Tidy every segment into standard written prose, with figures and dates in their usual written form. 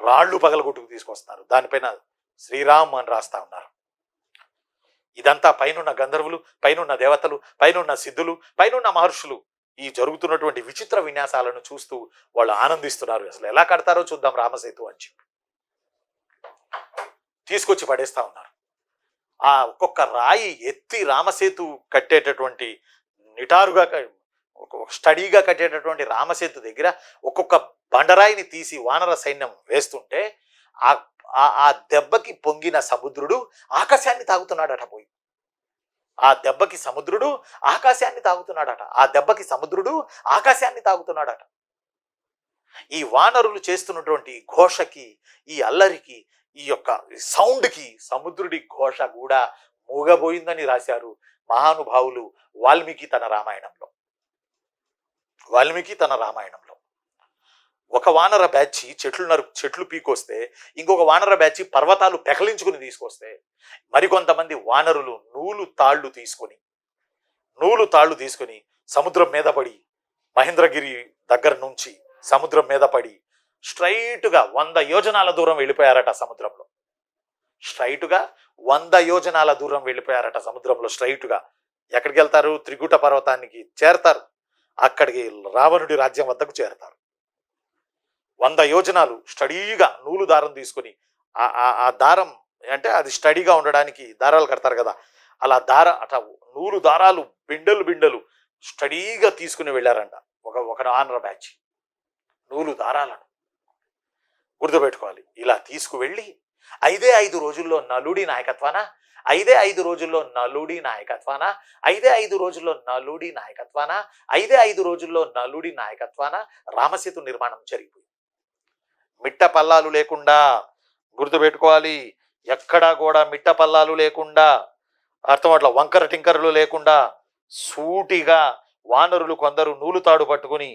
రాళ్ళు పగలగొట్టుకు తీసుకొస్తున్నారు. దానిపైన శ్రీరామ్ అని రాస్తా ఉన్నారు. ఇదంతా పైనున్న గంధర్వులు, పైనున్న దేవతలు, పైనున్న సిద్ధులు, పైనున్న మహర్షులు ఈ జరుగుతున్నటువంటి విచిత్ర విన్యాసాలను చూస్తూ వాళ్ళు ఆనందిస్తున్నారు. అసలు ఎలా కడతారో చూద్దాం రామసేతు అని చెప్పి తీసుకొచ్చి పడేస్తా ఉన్నారు. ఆ ఒక్కొక్క రాయి ఎత్తి రామసేతు కట్టేటటువంటి నిటారుగా స్టడీగా కట్టేటటువంటి రామసేతు దగ్గర ఒక్కొక్క బండరాయిని తీసి వానర సైన్యం వేస్తుంటే ఆ దెబ్బకి పొంగిన సముద్రుడు ఆకాశాన్ని తాగుతున్నాడట. పోయి ఆ దెబ్బకి సముద్రుడు ఆకాశాన్ని తాగుతున్నాడట. ఆ దెబ్బకి సముద్రుడు ఆకాశాన్ని తాగుతున్నాడట. ఈ వానరులు చేస్తున్నటువంటి ఘోషకి, ఈ అల్లరికి, ఈ యొక్క సౌండ్కి సముద్రుడి ఘోష కూడా మూగబోయిందని రాశారు మహానుభావులు వాల్మీకి తన రామాయణంలో. ఒక వానర బ్యాచి చెట్లు పీకొస్తే, ఇంకొక వానర బ్యాచి పర్వతాలు పెకలించుకుని తీసుకొస్తే, మరికొంతమంది వానరులు నూలు తాళ్ళు తీసుకొని సముద్రం మీద పడి, మహేంద్రగిరి దగ్గర నుంచి సముద్రం మీద పడి స్ట్రైట్గా 100 యోజనాల దూరం వెళ్ళిపోయారట సముద్రంలో. స్ట్రైట్గా 100 యోజనాల దూరం వెళ్ళిపోయారట సముద్రంలో. స్ట్రైట్గా ఎక్కడికి వెళ్తారు? త్రికుట పర్వతానికి చేరతారు. అక్కడికి రావణుడి రాజ్యం వద్దకు చేరతారు. 100 యోజనాలు స్టడీగా నూలు దారం తీసుకొని, ఆ దారం అంటే అది స్టడీగా ఉండడానికి దారాలు కడతారు కదా, అలా నూలు దారాలు బిండలు స్టడీగా తీసుకుని వెళ్ళారంట ఒక ఆంధ్ర బ్యాచ్. నూలు దారాలను గుర్తుపెట్టుకోవాలి. ఇలా తీసుకువెళ్ళి 5 రోజుల్లో నలుడి నాయకత్వాన 5 రోజుల్లో నలుడి నాయకత్వాన రామసేతు నిర్మాణం జరిగిపోయింది. మిట్ట పల్లాలు లేకుండా, గుర్తుపెట్టుకోవాలి, ఎక్కడా కూడా మిట్ట పల్లాలు లేకుండా, అర్థమట్ల వంకర టింకరలు లేకుండా సూటిగా వానరులు కొందరు నూలుతాడు పట్టుకుని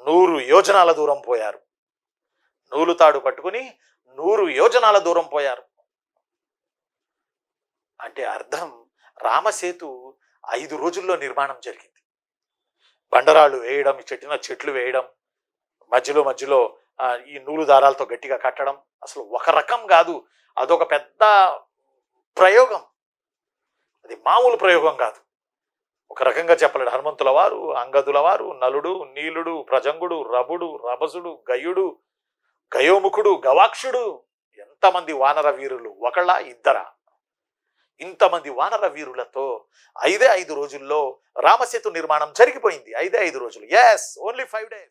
100 యోజనాల దూరం పోయారు. అంటే అర్థం, రామసేతు 5 రోజుల్లో నిర్మాణం జరిగింది. బండరాళ్ళు వేయడం, చెట్లు వేయడం, మధ్యలో ఈ నూలు దారాలతో గట్టిగా కట్టడం, అసలు ఒక రకం కాదు, అదొక పెద్ద ప్రయోగం. అది మామూలు ప్రయోగం కాదు. ఒక రకంగా చెప్పలేడు. హనుమంతుల వారు, అంగదుల వారు, నలుడు, నీలుడు, ప్రజంగుడు, రభుడు, రభసుడు, గయోముఖుడు, గవాక్షుడు, ఎంతమంది వానర వీరులు, ఒకళ్ళ ఇద్దరా? ఇంతమంది వానర వీరులతో 5 రోజుల్లో రామసేతు నిర్మాణం జరిగిపోయింది. 5 రోజులు. Only 5 days.